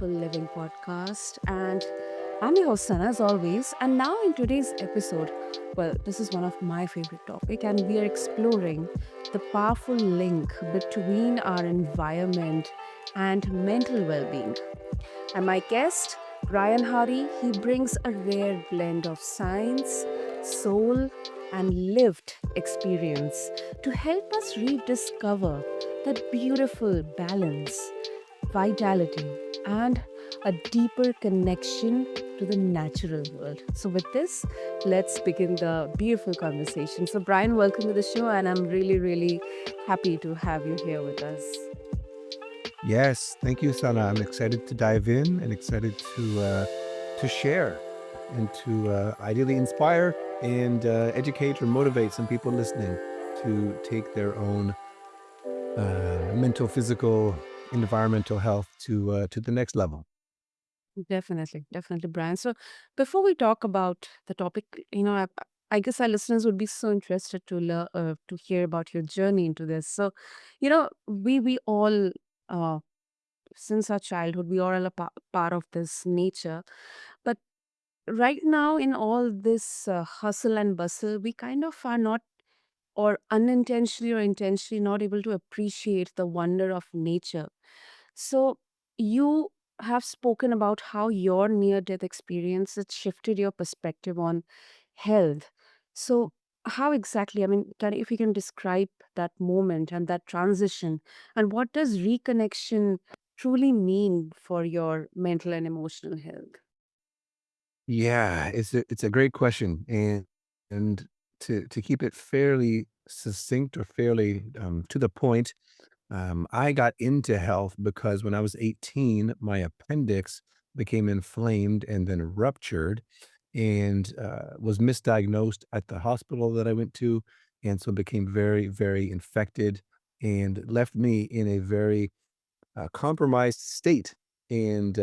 Mindful Living podcast. And I'm your host, Sana, as always. And now, in today's episode, well, this is one of my favorite topic, and we are exploring the powerful link between our environment and mental well-being. And my guest, Bryan Hardy, he brings a rare blend of science, soul, and lived experience to help us rediscover that beautiful balance, vitality, and a deeper connection to the natural world. So, with this, let's begin the beautiful conversation. So, Brian, welcome to the show, and I'm really, really happy to have you here with us. Yes, thank you, Sana. I'm excited to dive in and excited to share and to ideally inspire and educate or motivate some people listening to take their own mental, physical, environmental health to the next level. Definitely, definitely, Brian. So, before we talk about the topic, I guess our listeners would be so interested to learn, to hear about your journey into this. So, we all, uh, since our childhood, we are all a part of this nature. But right now, in all this hustle and bustle, we kind of are not, or unintentionally or intentionally, not able to appreciate the wonder of nature. So, you have spoken about how your near death experience has shifted your perspective on health. So, how exactly, I mean, if you can describe that moment and that transition, and what does reconnection truly mean for your mental and emotional health? Yeah, it's a great question, and to keep it fairly succinct or fairly to the point. I got into health because when I was 18, my appendix became inflamed and then ruptured and was misdiagnosed at the hospital that I went to. And so became very, very infected and left me in a very compromised state. And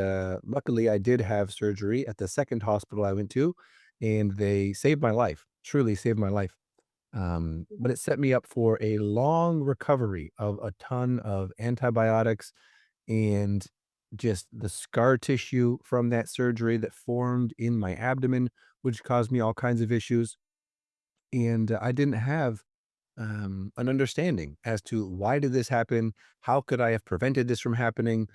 luckily, I did have surgery at the second hospital I went to, and they saved my life, truly saved my life. But it set me up for a long recovery of a ton of antibiotics and just the scar tissue from that surgery that formed in my abdomen, which caused me all kinds of issues. And I didn't have an understanding as to why did this happen? How could I have prevented this from happening?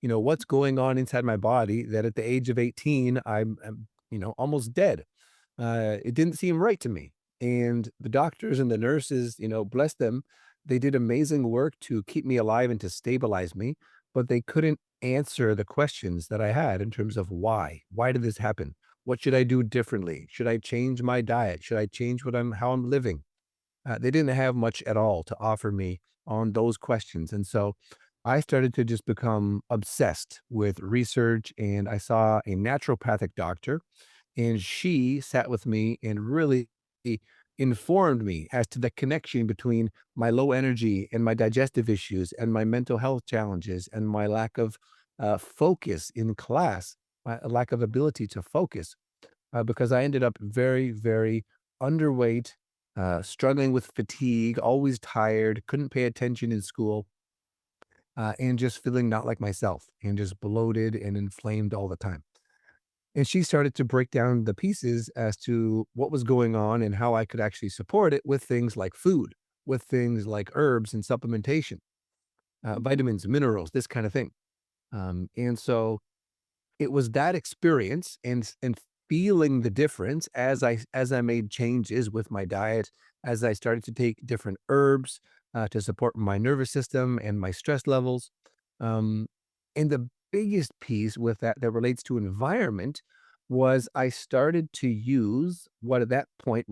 What's going on inside my body that at the age of 18, I'm almost dead. It didn't seem right to me. And the doctors and the nurses, bless them, they did amazing work to keep me alive and to stabilize me, but they couldn't answer the questions that I had in terms of why. Why did this happen? What should I do differently? Should I change my diet? Should I change how I'm living? They didn't have much at all to offer me on those questions. And so I started to just become obsessed with research, and I saw a naturopathic doctor, and she sat with me and really informed me as to the connection between my low energy and my digestive issues and my mental health challenges and my lack of focus in class, my lack of ability to focus, because I ended up very, very underweight, struggling with fatigue, always tired, couldn't pay attention in school, and just feeling not like myself and just bloated and inflamed all the time. And she started to break down the pieces as to what was going on and how I could actually support it with things like food, with things like herbs and supplementation, vitamins, minerals, this kind of thing. And so it was that experience and feeling the difference as I made changes with my diet, as I started to take different herbs, to support my nervous system and my stress levels. Um, and the biggest piece with that relates to environment was I started to use what at that point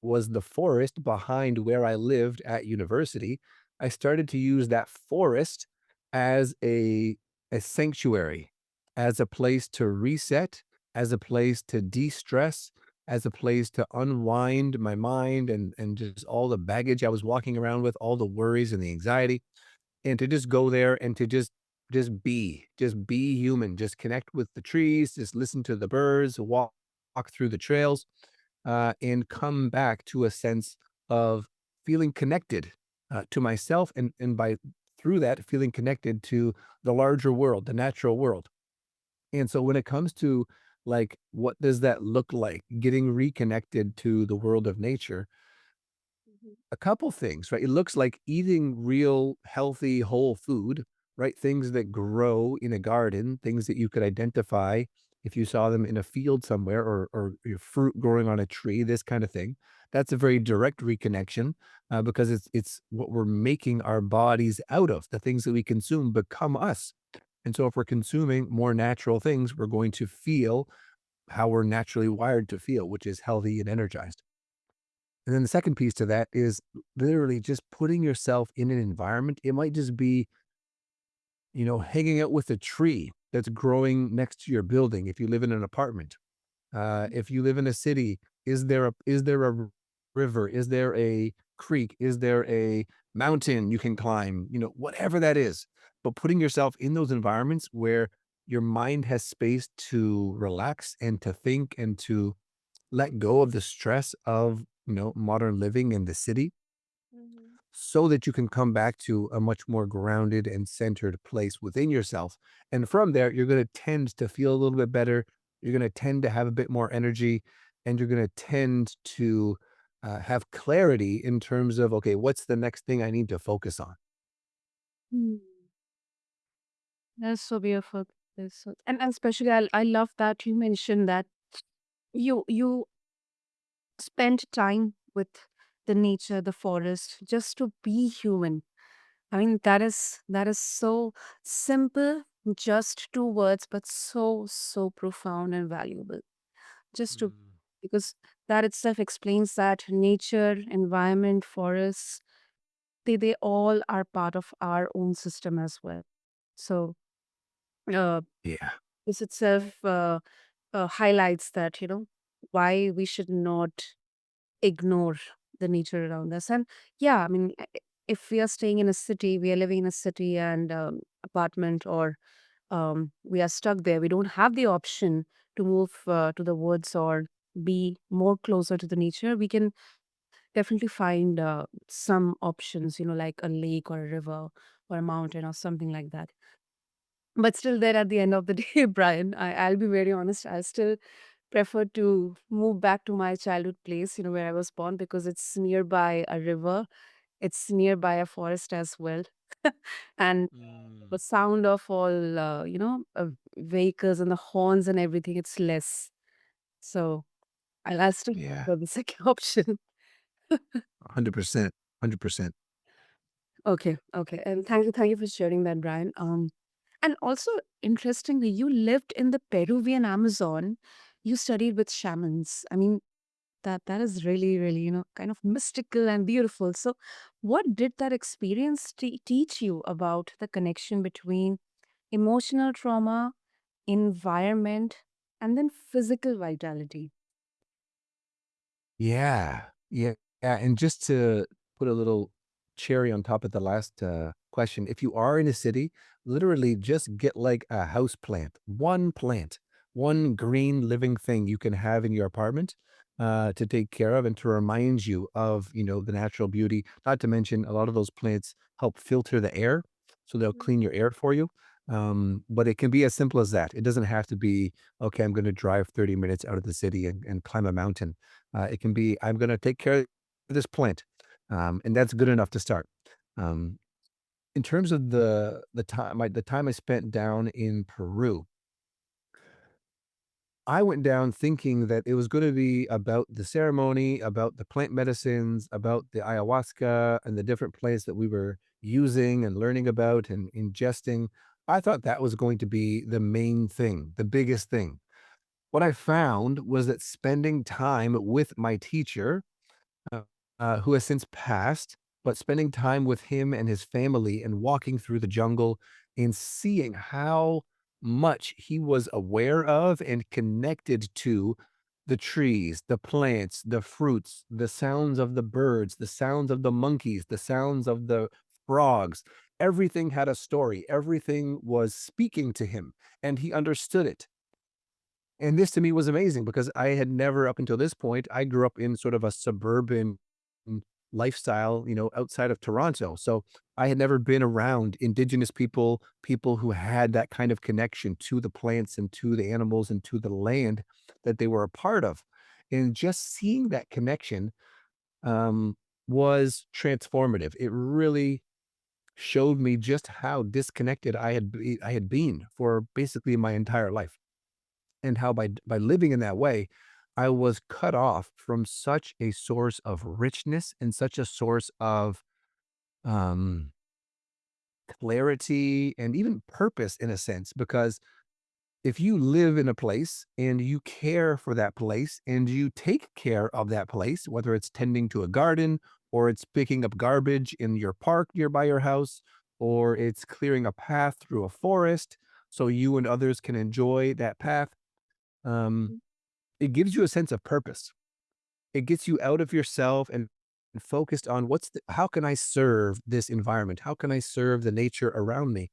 was the forest behind where I lived at university. I started to use that forest as a sanctuary, as a place to reset, as a place to de-stress, as a place to unwind my mind and just all the baggage I was walking around with, all the worries and the anxiety, and to just go there and to just be human, just connect with the trees, just listen to the birds, walk through the trails, and come back to a sense of feeling connected, to myself, and by through that feeling connected to the larger world, the natural world. And so when it comes to like, what does that look like? Getting reconnected to the world of nature, Mhm, a couple things, right? It looks like eating real healthy whole food, right? Things that grow in a garden, things that you could identify if you saw them in a field somewhere, or your fruit growing on a tree, this kind of thing. That's a very direct reconnection, because it's what we're making our bodies out of. The things that we consume become us. And so if we're consuming more natural things, we're going to feel how we're naturally wired to feel, which is healthy and energized. And then the second piece to that is literally just putting yourself in an environment. It might just be, hanging out with a tree that's growing next to your building if you live in an apartment. mhm, If you live in a city, is there a river? Is there a creek? Is there a mountain you can climb? Whatever that is. But putting yourself in those environments where your mind has space to relax and to think and to let go of the stress of, modern living in the city, mhm. so that you can come back to a much more grounded and centered place within yourself. And from there, you're going to tend to feel a little bit better. You're going to tend to have a bit more energy, and you're going to tend to have clarity in terms of, okay, what's the next thing I need to focus on? Mm. That's so beautiful. And especially I love that you mentioned that you spend time with the nature, the forest, just to be human. I mean, that is so simple, just two words, but so profound and valuable. Just to Mm. because that itself explains that nature, environment, forests, they all are part of our own system as well. So uh, Yeah. this itself highlights that why we should not ignore the nature around us. And yeah, I mean, if we are staying in a city, we are living in a city and apartment, or we are stuck there, we don't have the option to move to the woods or be more closer to the nature. We can definitely find some options, like a lake or a river or a mountain or something like that. But still, there at the end of the day, Brian, I'll be very honest, I still prefer to move back to my childhood place, where I was born, because it's nearby a river, it's nearby a forest as well. And Mm. the sound of all, vehicles and the horns and everything, it's less. So I'll still Yeah. go the second option. 100%. 100%. Okay, okay. And thank you for sharing that, Brian. And also, interestingly, you lived in the Peruvian Amazon. You studied with shamans. I mean, that is really, kind of mystical and beautiful. So, what did that experience teach you about the connection between emotional trauma, environment, and then physical vitality? Yeah. Yeah. Yeah. And just to put a little cherry on top of the last question, if you are in a city, literally just get like a house plant, one green living thing you can have in your apartment to take care of and to remind you of, the natural beauty. Not to mention, a lot of those plants help filter the air. So they'll clean your air for you. But it can be as simple as that. It doesn't have to be, okay, I'm going to drive 30 minutes out of the city and climb a mountain. It can be, I'm going to take care of this plant, and that's good enough to start. Um, in terms of the time I spent down in Peru, I went down thinking that it was going to be about the ceremony, about the plant medicines, about the ayahuasca and the different plants that we were using and learning about and ingesting. I thought that was going to be the main thing, the biggest thing. What I found was that spending time with my teacher, uh, who has since passed, but spending time with him and his family and walking through the jungle and seeing how much he was aware of and connected to the trees, the plants, the fruits, the sounds of the birds, the sounds of the monkeys, the sounds of the frogs. Everything had a story. Everything was speaking to him, and he understood it. And this to me was amazing because I had never up until this point, I grew up in sort of a suburban lifestyle, outside of Toronto. So I had never been around indigenous people, people who had that kind of connection to the plants and to the animals and to the land that they were a part of. And just seeing that connection um, was transformative. It really showed me just how disconnected I had been for basically my entire life, and how by living in that way, I was cut off from such a source of richness and such a source of um, clarity and even purpose in a sense. Because if you live in a place and you care for that place and you take care of that place, whether it's tending to a garden or it's picking up garbage in your park nearby your house, or it's clearing a path through a forest so you and others can enjoy that path, um, it gives you a sense of purpose. It gets you out of yourself and focused on how can I serve this environment? How can I serve the nature around me?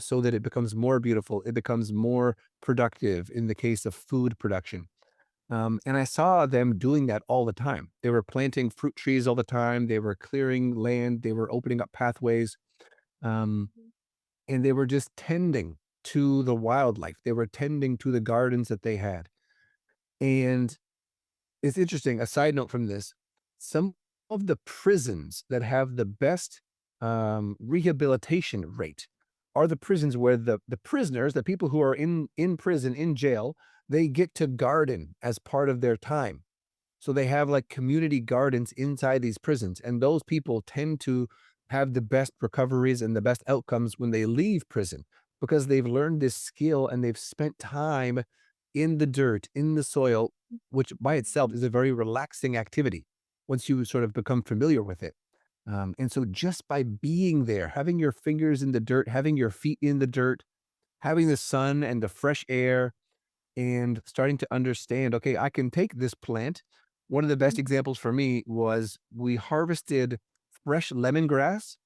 So that it becomes more beautiful, it becomes more productive in the case of food production. And I saw them doing that all the time. They were planting fruit trees all the time. They were clearing land. They were opening up pathways. Um, and they were just tending to the wildlife. They were tending to the gardens that they had. And it's interesting, a side note from this, some of the prisons that have the best, rehabilitation rate are the prisons where the prisoners, the people who are in prison, in jail, they get to garden as part of their time. So they have like community gardens inside these prisons, and those people tend to have the best recoveries and the best outcomes when they leave prison because they've learned this skill and they've spent time in the dirt, in the soil, which by itself is a very relaxing activity once you sort of become familiar with it. And so just by being there, having your fingers in the dirt, having your feet in the dirt, having the sun and the fresh air, and starting to understand, okay, I can take this plant. One of the best examples for me was we harvested fresh lemongrass,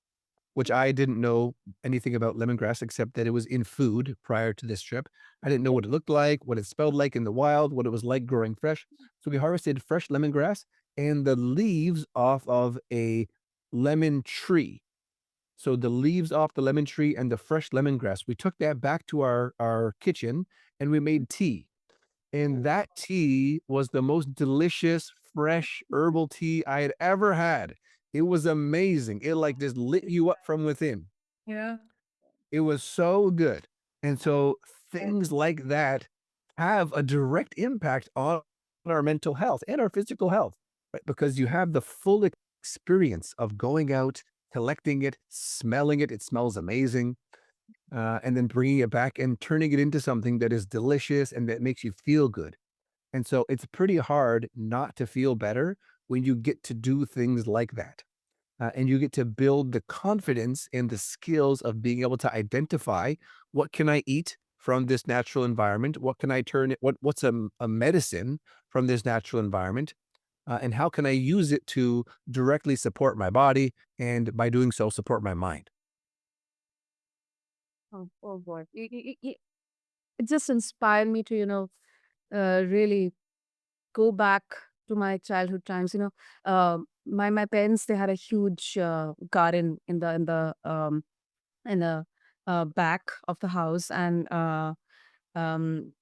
which I didn't know anything about lemongrass except that it was in food prior to this trip. I didn't know what it looked like, what it smelled like in the wild, what it was like growing fresh. So we harvested fresh lemongrass and the leaves off of a lemon tree. So the leaves off the lemon tree and the fresh lemongrass, we took that back to our kitchen and we made tea. And that tea was the most delicious, fresh herbal tea I had ever had. It was amazing. It, like, just lit you up from within. Yeah. It was so good. And so things like that have a direct impact on our mental health and our physical health, right? Because you have the full experience of going out, collecting it, smelling it. It smells amazing. And then bringing it back and turning it into something that is delicious and that makes you feel good. And so it's pretty hard not to feel better when you get to do things like that. And you get to build the confidence and the skills of being able to identify what can I eat from this natural environment? What can I turn it? What's a medicine from this natural environment? And how can I use it to directly support my body and by doing so support my mind? Oh, oh boy. It just inspired me to, really go back to my childhood times. My parents, they had a huge garden in the back of the house, and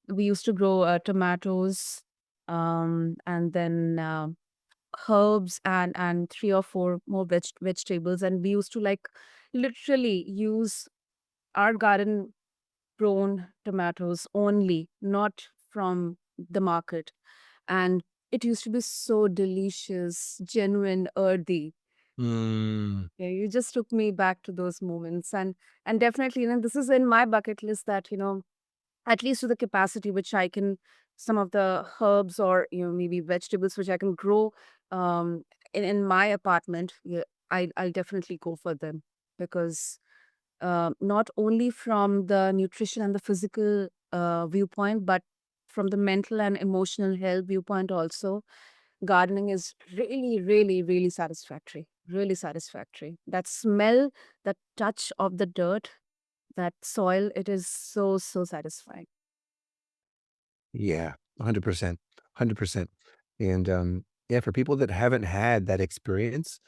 we used to grow tomatoes, and then herbs, and three or four more vegetables, and we used to like literally use our garden grown tomatoes only, not from the market. And it used to be so delicious, genuine, earthy. Mm, Yeah, you just took me back to those moments. And definitely, this is in my bucket list that, at least to the capacity which I can, some of the herbs or, maybe vegetables which I can grow um in my apartment. Yeah, I'll definitely go for them, because not only from the nutrition and the physical viewpoint, but from the mental and emotional health viewpoint also, gardening is really, really, really satisfactory. Really satisfactory. That smell, that touch of the dirt, that soil, it is so, so satisfying. yeah, 100%, 100%. And Yeah, for people that haven't had that experience,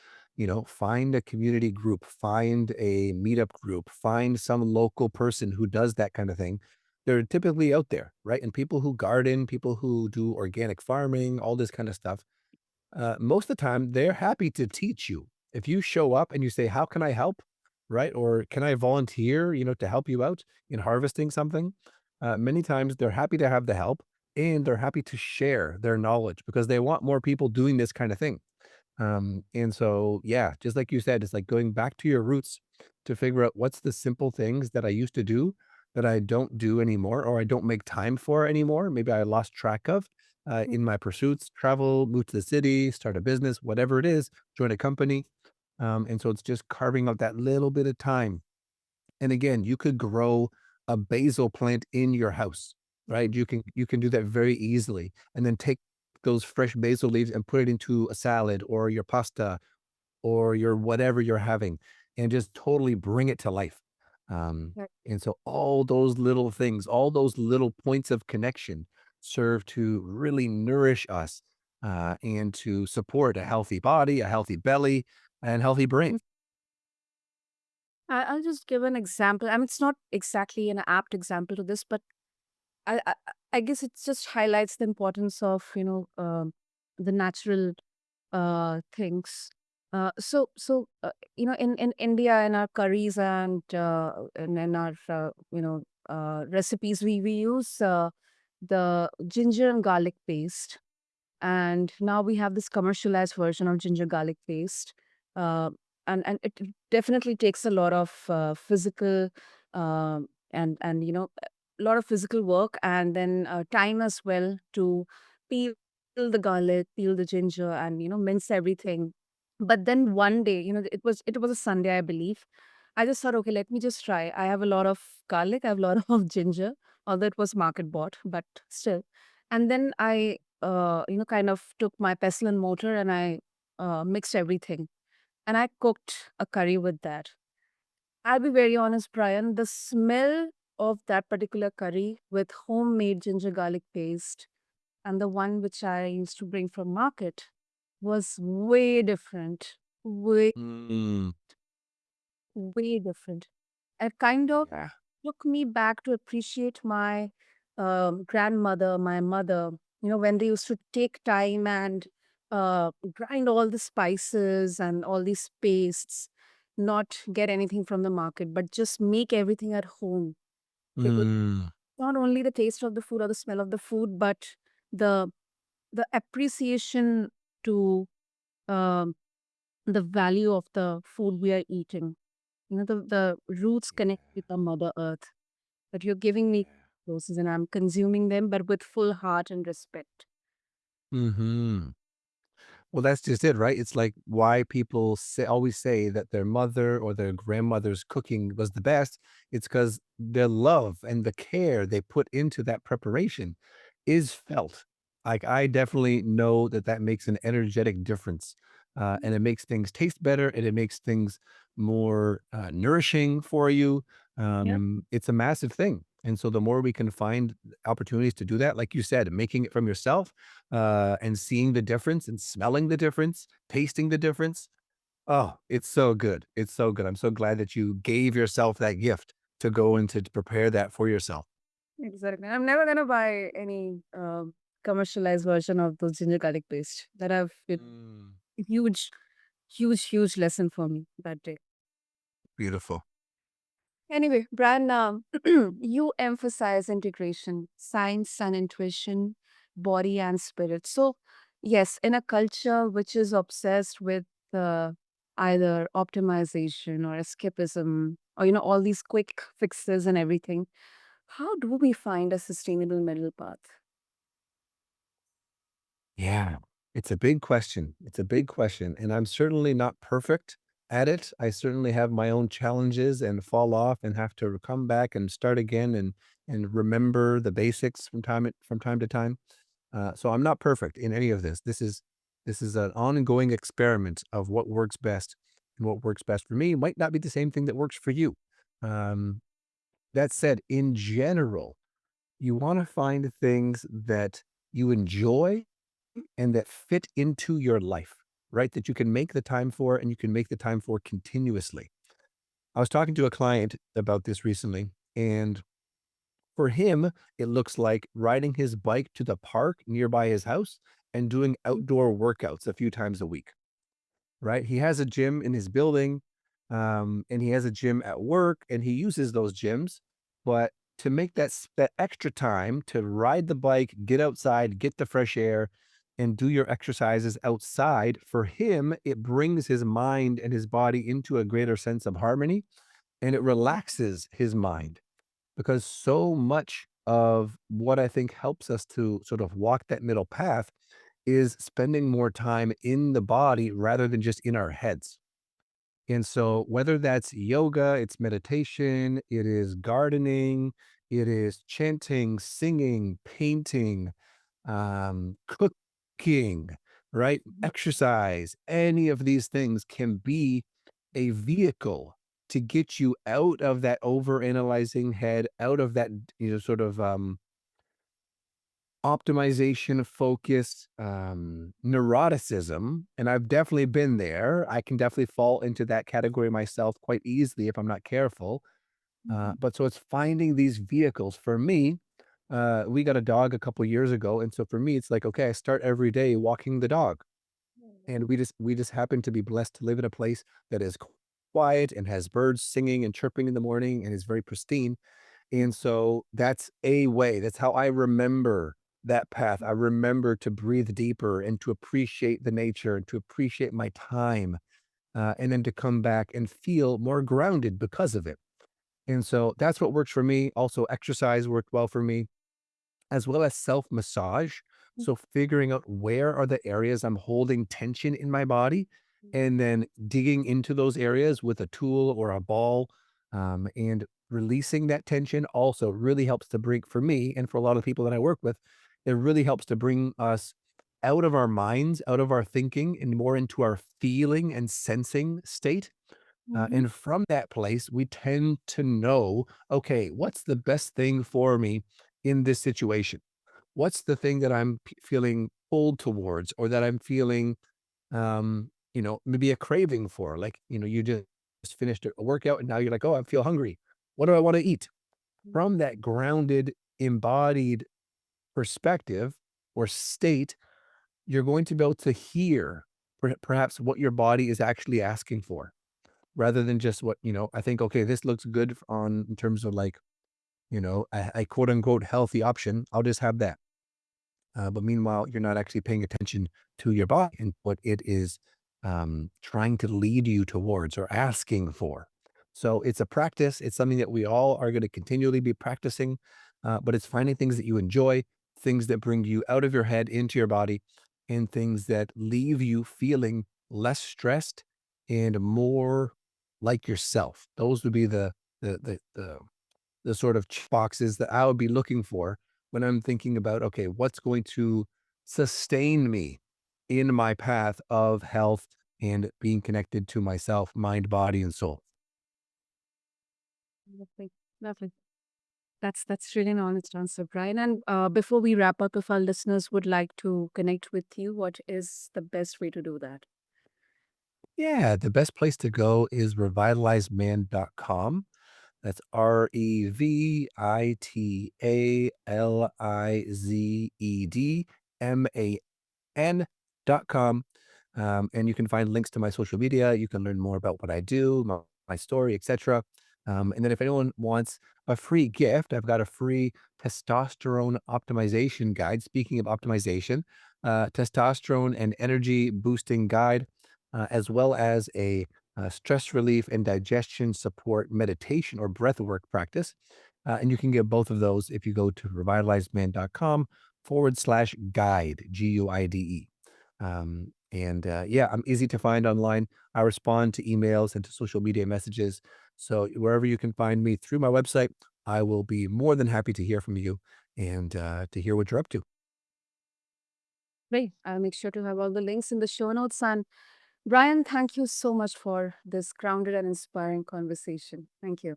find a community group, find a meetup group, find some local person who does that kind of thing. They're typically out there, right? And people who garden, people who do organic farming, all this kind of stuff, most of the time, they're happy to teach you. If you show up and you say, "How can I help?" Right? Or "Can I volunteer, to help you out in harvesting something?" Many times they're happy to have the help and they're happy to share their knowledge because they want more people doing this kind of thing. And so, yeah, just like you said, it's like going back to your roots to figure out what's the simple things that I used to do that I don't do anymore or I don't make time for anymore. Maybe I lost track of in my pursuits, travel, move to the city, start a business, whatever it is, join a company. And so it's just carving out that little bit of time. And again, you could grow a basil plant in your house, right? You can do that very easily and then take those fresh basil leaves and put it into a salad or your pasta or your whatever you're having and just totally bring it to life. And so all those little things, all those little points of connection serve to really nourish us and to support a healthy body, a healthy belly, and healthy brain. I'll just give an example. I mean, it's not exactly an apt example to this, but I I, I guess it just highlights the importance of the natural things. In India, in our curries and in our recipes, we use the ginger and garlic paste, and now we have this commercialized version of ginger garlic paste, uh, and it definitely takes a lot of physical and a lot of physical work, and then time as well to peel the garlic, peel the ginger, and mince everything. But then one day, it was a Sunday, I believe. I just thought, okay, let me just try. I have a lot of garlic, I have a lot of ginger, although it was market bought, but still. And then I kind of took my pestle and mortar and I mixed everything and I cooked a curry with that. I'll be very honest, Brian, the smell of that particular curry with homemade ginger garlic paste and the one which I used to bring from market was way different. Way, Mm, way different. It kind of yeah. took me back to appreciate my grandmother, my mother, when they used to take time and grind all the spices and all these pastes, not get anything from the market, but just make everything at home. It was Mm, not only the taste of the food or the smell of the food, but the the appreciation to um, the value of the food we are eating. The roots yeah. connect with the Mother Earth. That you're giving me resources and I'm consuming them, but with full heart and respect. Mhm. Well, that's just it, right? It's like why people always say that their mother or their grandmother's cooking was the best. It's because their love and the care they put into that preparation is felt. Like I definitely know that that makes an energetic difference, and it makes things taste better, and it makes things more nourishing for you. Yeah. It's a massive thing, and so the more we can find opportunities to do that, like you said, making it from yourself and seeing the difference and smelling the difference, tasting the difference. Oh, it's so good. It's so good. I'm so glad that you gave yourself that gift to go and to prepare that for yourself. Exactly. I'm never gonna buy any commercialized version of those ginger garlic paste. That have been Mm, a huge, huge, huge lesson for me that day. beautiful. Anyway, Brian, you emphasize integration, science and intuition, body and spirit. So, yes, in a culture which is obsessed with uh, either optimization or escapism, or all these quick fixes and everything, how do we find a sustainable middle path? Yeah. It's a big question. It's a big question. And I'm certainly not perfect at it. I certainly have my own challenges and fall off and have to come back and start again and remember the basics from time to time. So I'm not perfect in any of this. This is an ongoing experiment of what works best, and what works best for me might not be the same thing that works for you. Um, that said, in general, you want to find things that you enjoy and that fit into your life, right? That you can make the time for and you can make the time for continuously. I was talking to a client about this recently, and for him, it looks like riding his bike to the park nearby his house and doing outdoor workouts a few times a week, right? He has a gym in his building, and he has a gym at work, and he uses those gyms. But to make that extra time to ride the bike, get outside, get the fresh air, and do your exercises outside, for him, it brings his mind and his body into a greater sense of harmony, and it relaxes his mind because so much of what I think helps us to sort of walk that middle path is spending more time in the body rather than just in our heads. And so, whether that's yoga, it's meditation, it is gardening, it is chanting, singing, painting, cooking, right? Exercise, any of these things can be a vehicle to get you out of that overanalyzing head, out of that, sort of optimization, focus, neuroticism. And I've definitely been there. I can definitely fall into that category myself quite easily if I'm not careful. But so it's finding these vehicles. For me, we got a dog a couple years ago, and so for me, it's like, okay, I start every day walking the dog, and we just happen to be blessed to live in a place that is quiet and has birds singing and chirping in the morning and is very pristine. And so that's a way. That's how I remember that path. I remember to breathe deeper and to appreciate the nature and to appreciate my time, and then to come back and feel more grounded because of it. And so that's what works for me. Also, exercise worked well for me, as well as self massage. So, figuring out where are the areas I'm holding tension in my body, and then digging into those areas with a tool or a ball, and releasing that tension also really helps to bring, for me, and for a lot of people that I work with, it really helps to bring us out of our minds, out of our thinking, and more into our feeling and sensing state. And from that place, we tend to know, okay, what's the best thing for me in this situation? What's the thing that I'm feeling pulled towards or that I'm feeling, maybe a craving for? Like, you just finished a workout and now you're like, oh, I feel hungry. What do I want to eat? From that grounded, embodied perspective or state, you're going to be able to hear perhaps what your body is actually asking for rather than just what, I think, okay, this looks good on in terms of like, a quote unquote healthy option. I'll just have that. But meanwhile, you're not actually paying attention to your body and what it is trying to lead you towards or asking for. So it's a practice. It's something that we all are going to continually be practicing, but it's finding things that you enjoy, things that bring you out of your head into your body, and things that leave you feeling less stressed and more like yourself. Those would be the sort of boxes that I would be looking for when I'm thinking about, okay, what's going to sustain me in my path of health and being connected to myself, mind, body, and soul. Lovely. Lovely. That's really an honest answer, Brian. And before we wrap up, if our listeners would like to connect with you, what is the best way to do that? Yeah, the best place to go is revitalizeman.com. That's revitalizedman.com. And you can find links to my social media. You can learn more about what I do, my story, etc. And then if anyone wants a free gift, I've got a free testosterone optimization guide. Speaking of optimization, testosterone and energy boosting guide, as well as a stress relief and digestion support meditation or breath work practice. And you can get both of those if you go to revitalizedman.com/guide, GUIDE. And yeah, I'm easy to find online. I respond to emails and to social media messages. So wherever you can find me through my website, I will be more than happy to hear from you and to hear what you're up to. Great. I'll make sure to have all the links in the show notes. And Brian, thank you so much for this grounded and inspiring conversation. Thank you.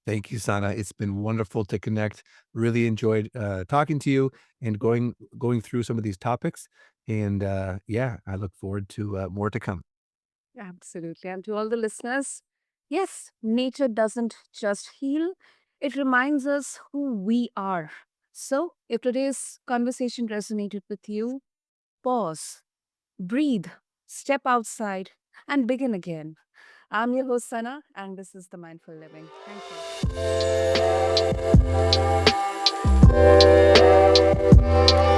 Thank you, Sana. It's been wonderful to connect. Really enjoyed talking to you and going through some of these topics. And yeah, I look forward to more to come. Absolutely. And to all the listeners, yes, nature doesn't just heal, it reminds us who we are. So, if today's conversation resonated with you, pause, breathe, step outside, and begin again. I'm your host, Sana, and this is the Mindful Living. Thank you.